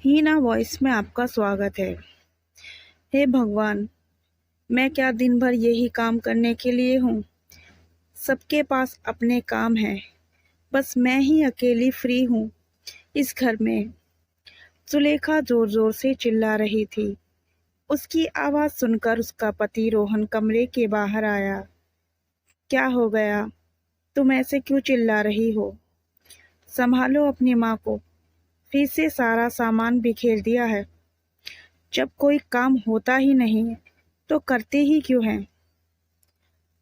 हीना voice में आपका स्वागत है। हे भगवान, मैं क्या दिन भर यही काम करने के लिए हूँ। सबके पास अपने काम हैं, बस मैं ही अकेली फ्री हूँ इस घर में। सुलेखा जोर जोर से चिल्ला रही थी। उसकी आवाज़ सुनकर उसका पति रोहन कमरे के बाहर आया। क्या हो गया? तुम ऐसे क्यों चिल्ला रही हो? संभालो अपनी माँ को। फिर से सारा सामान बिखेर दिया है। जब कोई काम होता ही नहीं तो करते ही क्यों हैं?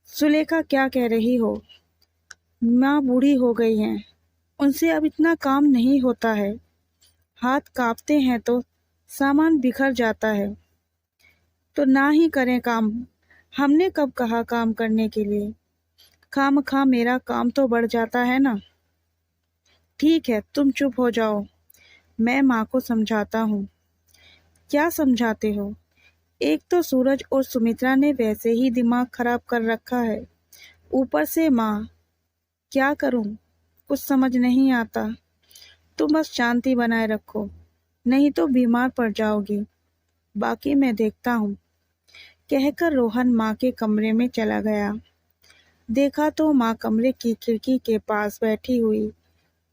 सुलेखा, क्या कह रही हो? माँ बूढ़ी हो गई हैं, उनसे अब इतना काम नहीं होता है। हाथ कांपते हैं तो सामान बिखर जाता है। तो ना ही करें काम। हमने कब कहा काम करने के लिए? खामखा मेरा काम तो बढ़ जाता है ना। ठीक है, तुम चुप हो जाओ, मैं माँ को समझाता हूँ। क्या समझाते हो? एक तो सूरज और सुमित्रा ने वैसे ही दिमाग खराब कर रखा है, ऊपर से माँ। क्या करूं? कुछ समझ नहीं आता। तुम बस शांति बनाए रखो, नहीं तो बीमार पड़ जाओगी। बाकी मैं देखता हूँ। कहकर रोहन माँ के कमरे में चला गया। देखा तो माँ कमरे की खिड़की के पास बैठी हुई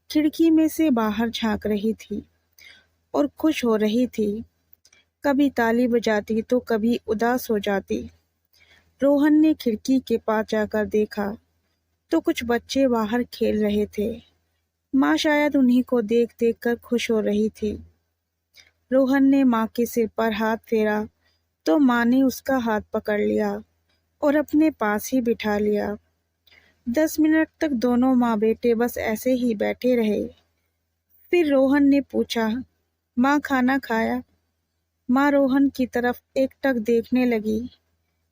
खिड़की में से बाहर झांक रही थी और खुश हो रही थी। कभी ताली बजाती तो कभी उदास हो जाती। रोहन ने खिड़की के पास जाकर देखा तो कुछ बच्चे बाहर खेल रहे थे। माँ शायद उन्हीं को देख देख कर खुश हो रही थी। रोहन ने माँ के सिर पर हाथ फेरा तो माँ ने उसका हाथ पकड़ लिया और अपने पास ही बिठा लिया। 10 मिनट तक दोनों माँ बेटे बस ऐसे ही बैठे रहे। फिर रोहन ने पूछा, माँ खाना खाया? माँ रोहन की तरफ एकटक देखने लगी।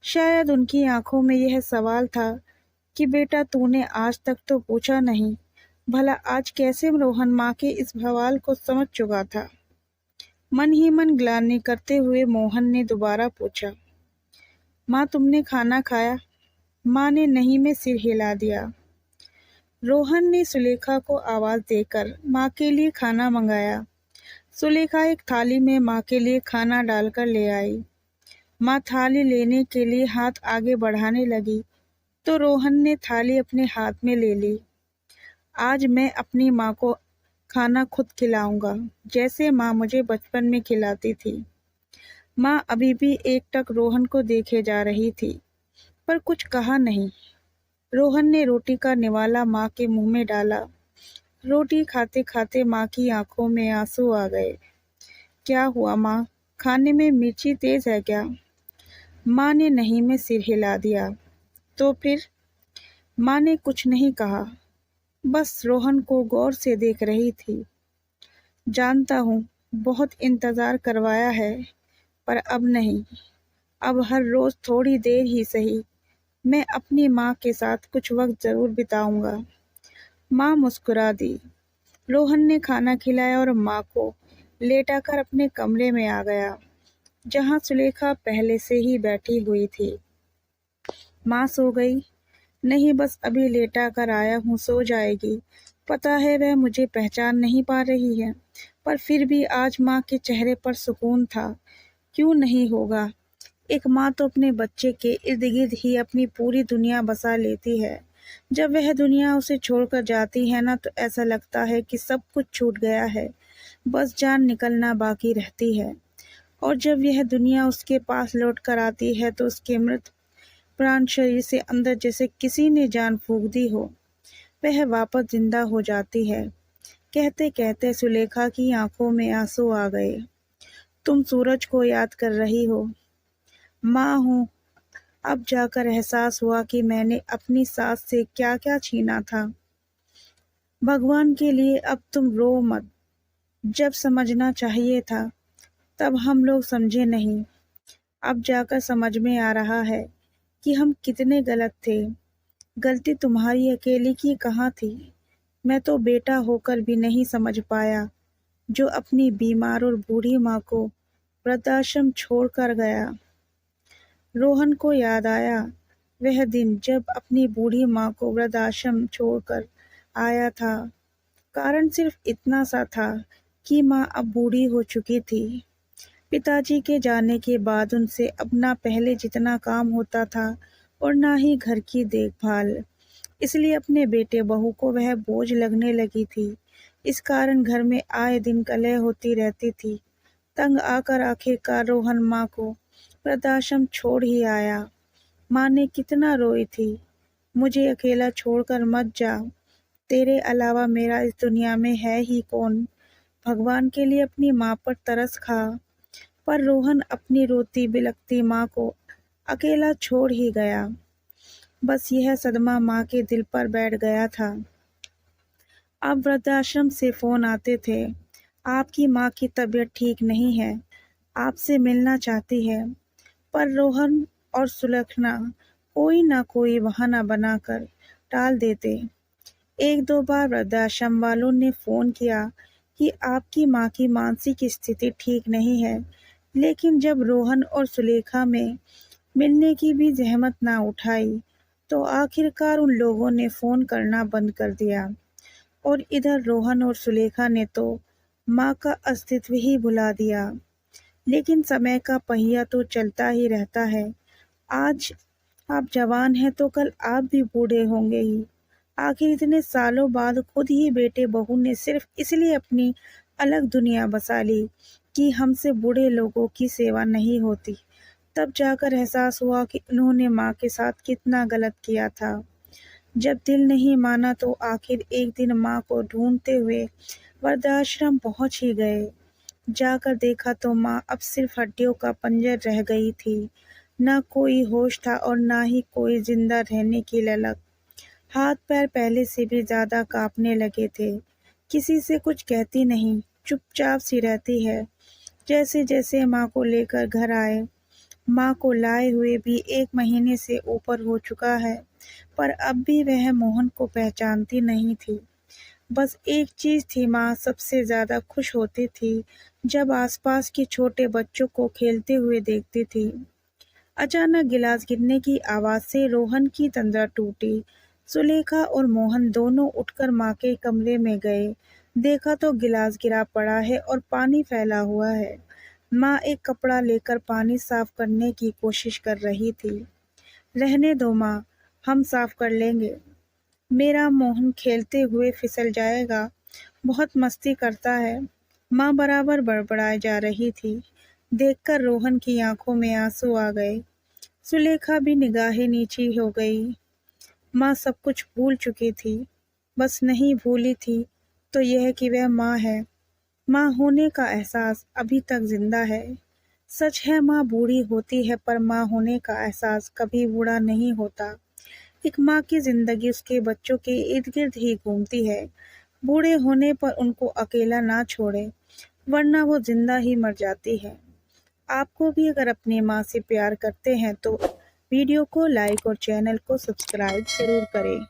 शायद उनकी आंखों में यह सवाल था कि बेटा, तूने आज तक तो पूछा नहीं। भला आज कैसे? रोहन माँ के इस सवाल को समझ चुका था। मन ही मन ग्लानि करते हुए मोहन ने दोबारा पूछा, माँ तुमने खाना खाया? माँ ने नहीं में सिर हिला दिया। रोहन ने सुलेखा को आवाज देकर माँ के लिए खाना मंगाया। सुलेखा एक थाली में माँ के लिए खाना डालकर ले आई। माँ थाली लेने के लिए हाथ आगे बढ़ाने लगी तो रोहन ने थाली अपने हाथ में ले ली। आज मैं अपनी माँ को खाना खुद खिलाऊंगा, जैसे माँ मुझे बचपन में खिलाती थी। माँ अभी भी एकटक रोहन को देखे जा रही थी, पर कुछ कहा नहीं। रोहन ने रोटी का निवाला माँ के मुंह में डाला। रोटी खाते खाते माँ की आंखों में आंसू आ गए। क्या हुआ माँ, खाने में मिर्ची तेज है क्या? माँ ने नहीं में सिर हिला दिया। तो फिर? माँ ने कुछ नहीं कहा, बस रोहन को गौर से देख रही थी। जानता हूँ बहुत इंतजार करवाया है, पर अब नहीं। अब हर रोज थोड़ी देर ही सही मैं अपनी माँ के साथ कुछ वक्त जरूर बिताऊंगा। माँ मुस्कुरा दी। रोहन ने खाना खिलाया और माँ को लेटाकर अपने कमरे में आ गया, जहाँ सुलेखा पहले से ही बैठी हुई थी। माँ सो गई? नहीं, बस अभी लेटा कर आया हूँ, सो जाएगी। पता है वह मुझे पहचान नहीं पा रही है, पर फिर भी आज माँ के चेहरे पर सुकून था। क्यों नहीं होगा? एक माँ तो अपने बच्चे के इर्द गिर्द ही अपनी पूरी दुनिया बसा लेती है। जब वह दुनिया उसे छोड़कर जाती है ना, तो ऐसा लगता है कि सब कुछ छूट गया है, बस जान निकलना बाकी रहती है। और जब यह दुनिया उसके पास लौट कर आती है तो उसके मृत प्राण शरीर से अंदर जैसे किसी ने जान फूंक दी हो, वह वापस जिंदा हो जाती है। कहते कहते सुलेखा की आंखों में आंसू आ गए। तुम सूरज को याद कर रही हो? माँ हूँ। अब जाकर एहसास हुआ कि मैंने अपनी सास से क्या क्या छीना था। भगवान के लिए अब तुम रो मत। जब समझना चाहिए था तब हम लोग समझे नहीं। अब जाकर समझ में आ रहा है कि हम कितने गलत थे। गलती तुम्हारी अकेली की कहाँ थी? मैं तो बेटा होकर भी नहीं समझ पाया, जो अपनी बीमार और बूढ़ी माँ को वृद्धाश्रम छोड़ कर गया। रोहन को याद आया वह दिन जब अपनी बूढ़ी माँ को वृद्धाश्रम छोड़कर आया था। कारण सिर्फ इतना सा था कि माँ अब बूढ़ी हो चुकी थी। पिताजी के जाने के बाद उनसे अब ना पहले जितना काम होता था और ना ही घर की देखभाल। इसलिए अपने बेटे बहू को वह बोझ लगने लगी थी। इस कारण घर में आए दिन कलह होती रहती थी। तंग आकर आखिरकार रोहन माँ को वृद्धाश्रम छोड़ ही आया। माँ ने कितना रोई थी, मुझे अकेला छोड़कर मत जा, तेरे अलावा मेरा इस दुनिया में है ही कौन। भगवान के लिए अपनी माँ पर तरस खा। पर रोहन अपनी रोती बिलखती माँ को अकेला छोड़ ही गया। बस यह सदमा माँ के दिल पर बैठ गया था। अब वृद्धाश्रम से फोन आते थे, आपकी माँ की तबीयत ठीक नहीं है, आपसे मिलना चाहती है। पर रोहन और सुलक्षणा कोई ना कोई बहाना बनाकर टाल देते। एक दो बार वृद्धाश्रम वालों ने फोन किया कि आपकी माँ की मानसिक स्थिति ठीक नहीं है, लेकिन जब रोहन और सुलेखा में मिलने की भी जहमत ना उठाई तो आखिरकार उन लोगों ने फोन करना बंद कर दिया। और इधर रोहन और सुलेखा ने तो माँ का अस्तित्व ही भुला दिया। लेकिन समय का पहिया तो चलता ही रहता है। आज आप जवान हैं तो कल आप भी बूढ़े होंगे ही। आखिर इतने सालों बाद खुद ही बेटे बहू ने सिर्फ इसलिए अपनी अलग दुनिया बसा ली कि हमसे बूढ़े लोगों की सेवा नहीं होती। तब जाकर एहसास हुआ कि उन्होंने माँ के साथ कितना गलत किया था। जब दिल नहीं माना तो आखिर एक दिन माँ को ढूंढते हुए वृद्धाश्रम पहुंच ही गए। जाकर देखा तो माँ अब सिर्फ हड्डियों का पंजर रह गई थी। ना कोई होश था और ना ही कोई जिंदा रहने की ललक। हाथ पैर पहले से भी ज्यादा कांपने लगे थे। किसी से कुछ कहती नहीं, चुपचाप सी रहती है। जैसे जैसे माँ को लेकर घर आए, माँ को लाए हुए भी 1 महीने से ऊपर हो चुका है, पर अब भी वह मोहन को पहचानती नहीं थी। बस एक चीज थी, माँ सबसे ज्यादा खुश होती थी जब आसपास के छोटे बच्चों को खेलते हुए देखती थी। अचानक गिलास गिरने की आवाज से रोहन की तंद्रा टूटी। सुलेखा और मोहन दोनों उठकर माँ के कमरे में गए। देखा तो गिलास गिरा पड़ा है और पानी फैला हुआ है। माँ एक कपड़ा लेकर पानी साफ करने की कोशिश कर रही थी। रहने दो माँ, हम साफ कर लेंगे। मेरा मोहन खेलते हुए फिसल जाएगा, बहुत मस्ती करता है। माँ बराबर बड़बड़ाए जा रही थी। देखकर रोहन की आंखों में आंसू आ गए। सुलेखा भी निगाहें नीची हो गई। माँ सब कुछ भूल चुकी थी, बस नहीं भूली थी तो यह कि वह माँ है। माँ होने का एहसास अभी तक जिंदा है। सच है, माँ बूढ़ी होती है पर माँ होने का एहसास कभी बूढ़ा नहीं होता। एक माँ की जिंदगी उसके बच्चों के इर्द गिर्द ही घूमती है। बूढ़े होने पर उनको अकेला ना छोड़े, वरना वो जिंदा ही मर जाती है। आपको भी अगर अपनी माँ से प्यार करते हैं तो वीडियो को लाइक और चैनल को सब्सक्राइब जरूर करें।